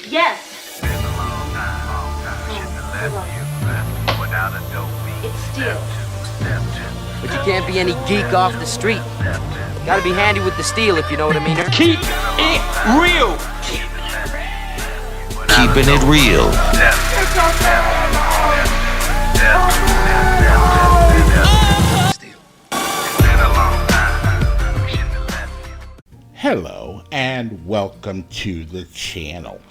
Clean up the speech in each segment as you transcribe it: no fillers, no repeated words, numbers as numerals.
Yes. Been a long time. Shouldn't have left you without a dope beat. It's steel. Step two. But you can't be any geek off the street. Gotta be handy with the steel, if you know what I mean. Keep it real. Keeping it real. Hello and welcome to the channel.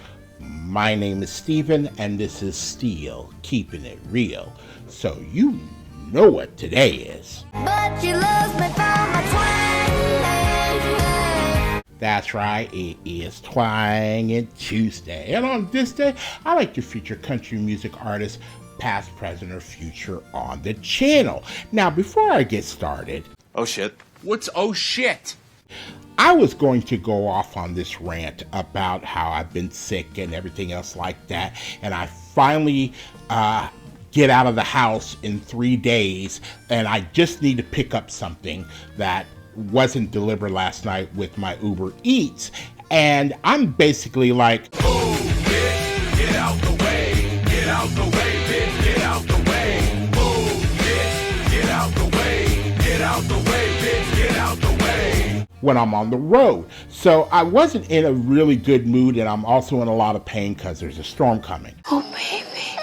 My name is Steven and this is Steel, Keeping It Real. So you know what today is. But you love me for my twang. That's right, it is Twangin' Tuesday. And on this day, I like to feature country music artists, past, present, or future on the channel. Now, before I get started... Oh shit. What's oh shit? I was going to go off on this rant about how I've been sick and everything else like that, and I finally get out of the house in 3 days, and I just need to pick up something that wasn't delivered last night with my Uber Eats, and I'm basically like, Oh, bitch, get out the way, bitch, get out the way. Oh, bitch, get out the way, bitch, get out the way. when I'm on the road. So I wasn't in a really good mood, and I'm also in a lot of pain because there's a storm coming. Oh, baby.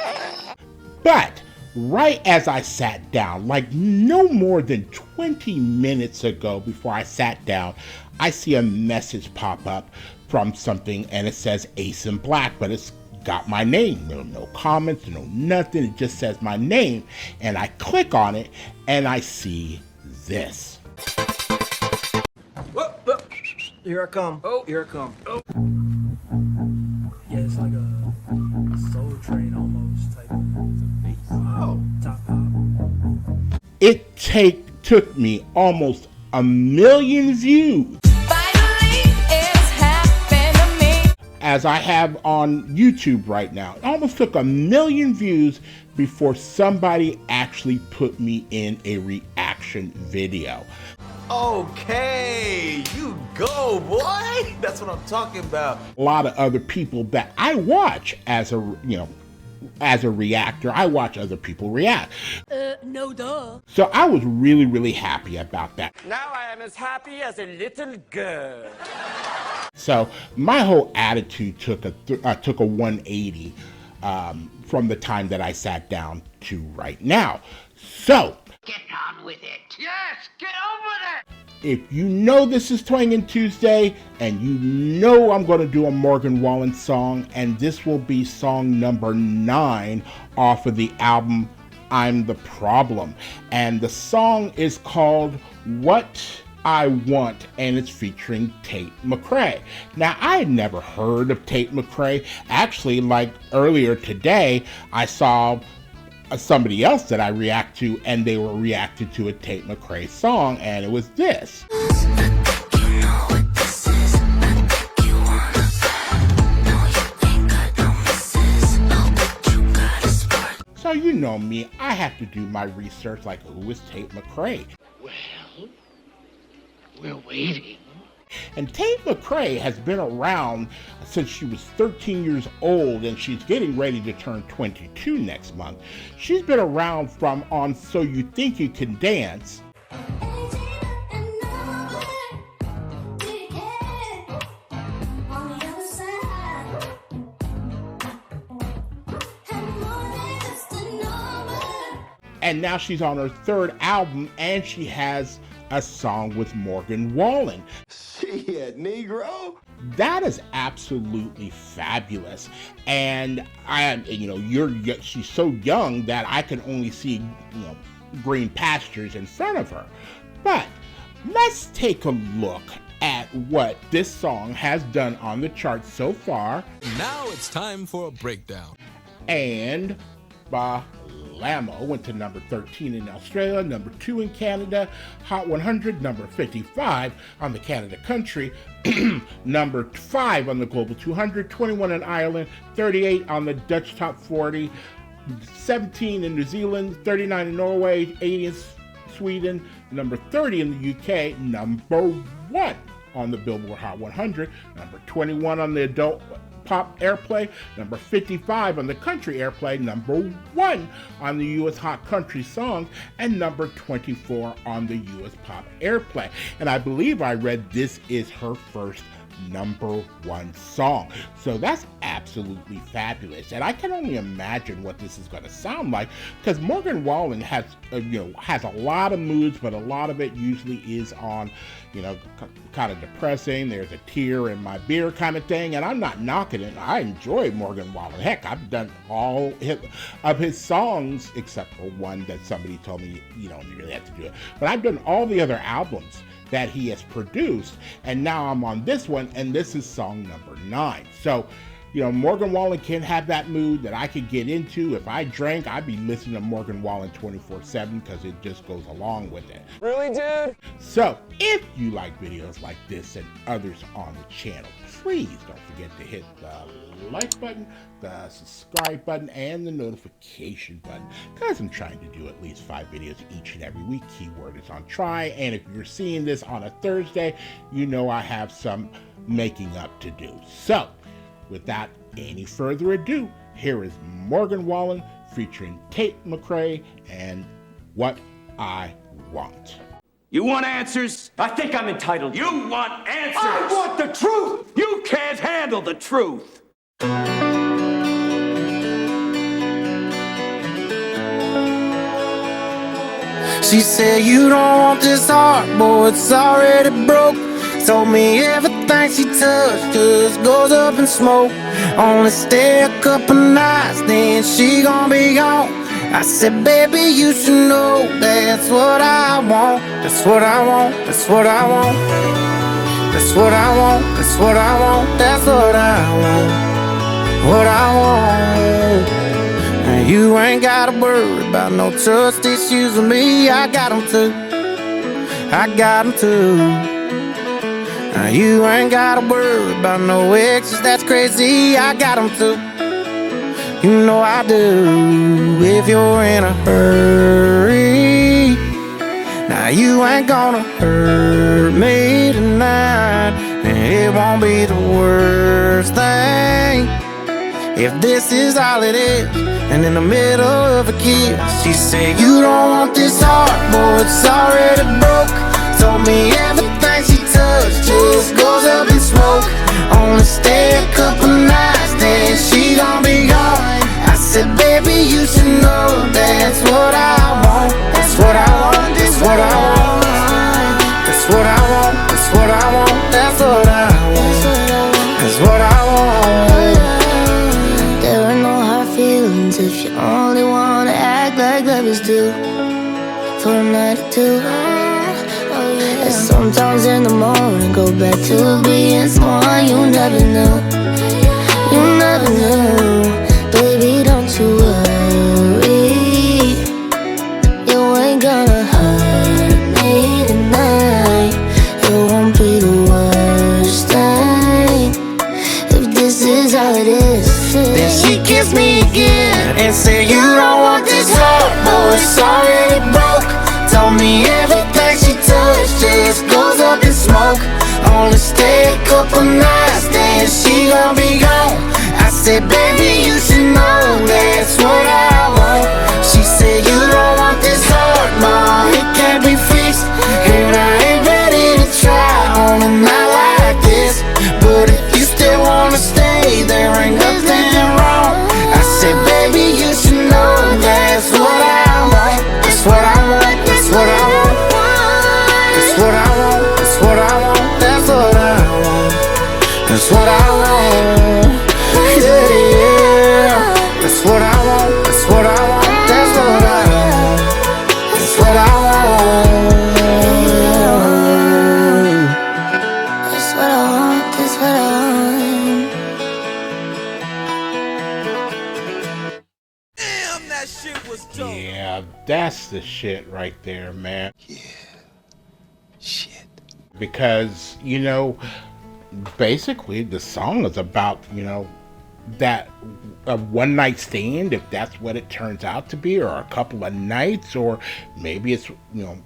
But right as I sat down, like no more than 20 minutes ago before I sat down, I see a message pop up from something, and it says Ace in Black, but it's got my name. No comments, no nothing. It just says my name, and I click on it, and I see this. Whoa, whoa. Here I come. Oh, here I come. Oh. Yeah, it's like a Soul Train almost type of bass. Oh, top pop. It took me almost 1 million views. Finally, it's happened to me. As I have on YouTube right now. It almost took 1 million views before somebody actually put me in a reaction video. Okay, you go, boy. That's what I'm talking about. A lot of other people that I watch as a reactor, I watch other people react. No duh. So I was really, really happy about that. Now I am as happy as a little girl. So my whole attitude took a 180 from the time that I sat down to right now. So Get on with it. Yes, get on with it. if you know this is Twangin' Tuesday, and you know I'm going to do a Morgan Wallen song, and this will be song number 9 off of the album I'm the Problem. And the song is called What I Want, and it's featuring Tate McRae. Now, I had never heard of Tate McRae. Actually, like earlier today, I saw somebody else that I react to, and they were reacting to a Tate McRae song, and it was this. So you know me, I have to do my research, like who is Tate McRae? Well, we're waiting. And Tate McRae has been around since she was 13 years old, and she's getting ready to turn 22 next month. She's been around from on So You Think You Can Dance, and now she's on her 3rd album, and she has a song with Morgan Wallen. Shit, Negro. That is absolutely fabulous. And she's so young that I can only see, green pastures in front of her. But let's take a look at what this song has done on the charts so far. Now it's time for a breakdown. And Lamo went to number 13 in Australia, number 2 in Canada, Hot 100, number 55 on the Canada country, number 5 on the Global 200, 21 in Ireland, 38 on the Dutch Top 40, 17 in New Zealand, 39 in Norway, 80 in Sweden, number 30 in the UK, number 1 on the Billboard Hot 100, number 21 on the adult Pop Airplay, number 55 on the Country Airplay, number 1 on the US Hot Country Songs, and number 24 on the US Pop Airplay. And I believe I read this is her first number 1 song. So that's absolutely fabulous. And I can only imagine what this is going to sound like, because Morgan Wallen has a lot of moods, but a lot of it usually is on, kind of depressing. There's a tear in my beer kind of thing. And I'm not knocking it. I enjoy Morgan Wallen. Heck, I've done all of his songs except for one that somebody told me, you really have to do it. But I've done all the other albums that he has produced, and now I'm on this one, and this is song number 9. So, Morgan Wallen can have that mood that I could get into. If I drank, I'd be listening to Morgan Wallen 24/7 because it just goes along with it. Really, dude? So, if you like videos like this and others on the channel, please don't forget to hit the like button, the subscribe button, and the notification button, because I'm trying to do at least 5 videos each and every week. Keyword is on try. And if you're seeing this on a Thursday, I have some making up to do. So, without any further ado, here is Morgan Wallen featuring Tate McRae and What I Want. You want answers? I think I'm entitled. You want answers? I want the truth! You can't handle the truth. She said you don't want this heart, boy, it's already broke. Told me everything she touched just goes up in smoke. Only stay a couple nights, then she gon' be gone. I said, baby, you should know that's what I want. That's what I want, that's what I want. That's what I want, that's what I want. That's what I want, what I want. And you ain't gotta worry about no trust issues with me. I got them too, I got them too. You ain't gotta worry about no exes, that's crazy. I got them too, you know I do. If you're in a hurry, now you ain't gonna hurt me tonight. And it won't be the worst thing if this is all it is. And in the middle of a kiss, she said, you don't want this heart, boy, it's already broke. Told me everything she touched just goes up in smoke. Only stay a couple nights, then she gon' be gone. I said, baby, you should know that's what I want. That's what I want, that's what I want. That's what I want, that's what I want. That's what I want, that's what I want. There are no hard feelings if you only wanna act like lovers do for a night or two. And sometimes in the morning go back to being someone you never knew. You never knew. Baby, don't you worry, you ain't gonna hurt me tonight. It won't be the worst thing if this is all it is. Then she kissed me again and said, you don't want this heart, boy, it's already broke. Told me everything she touched just goes up in smoke. Only stay a couple nights, then she gon' be gone. I said, baby, you should know that's what I want. She said, you don't want this heart, ma, it can't be fixed. And I ain't ready to try on a night like this. But if you still wanna stay, there ain't nothing wrong. I said, baby, you should know that's what I want. That's what I want, that's what I want. That's what I want, that's what I want. That's what I want, that's what I want. Yeah, yeah. That's what I want, that's what I want. That's what I want, that's what I want. That's what I want, that's what I want. Damn, that shit was dope. Yeah, that's the shit right there, man. Yeah. Shit. Because, basically the song is about, that a one night stand, if that's what it turns out to be, or a couple of nights, or maybe it's,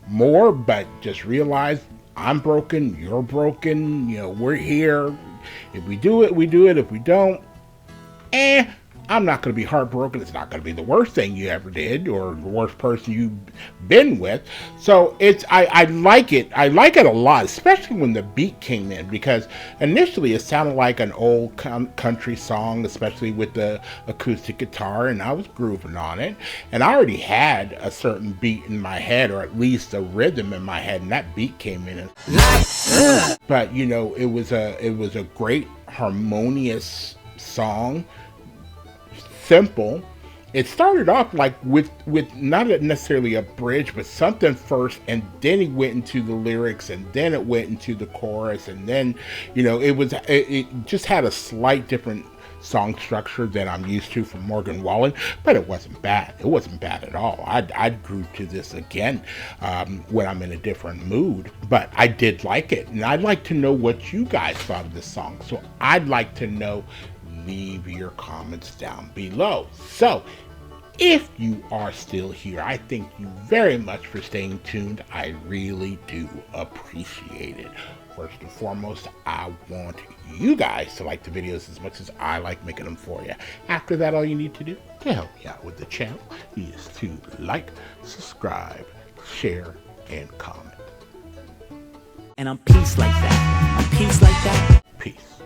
more, but just realize I'm broken, you're broken, we're here. If we do it, we do it. If we don't, I'm not going to be heartbroken. It's not going to be the worst thing you ever did or the worst person you've been with. So I like it. I like it a lot, especially when the beat came in, because initially it sounded like an old country song, especially with the acoustic guitar, and I was grooving on it. And I already had a certain beat in my head, or at least a rhythm in my head, and that beat came in. But you know, it was a great harmonious song. Simple. It started off like with not necessarily a bridge, but something first, and then he went into the lyrics, and then it went into the chorus, and then, you know, it just had a slight different song structure than I'm used to from Morgan Wallen, but it wasn't bad. It wasn't bad at all. I'd groove to this again when I'm in a different mood, but I did like it, and I'd like to know what you guys thought of this song. So I'd like to know. Leave your comments down below. So if you are still here, I thank you very much for staying tuned. I really do appreciate it. First and foremost, I want you guys to like the videos as much as I like making them for you. After that, all you need to do to help me out with the channel is to like, subscribe, share, and comment. And I'm peace like that. I'm peace like that. Peace.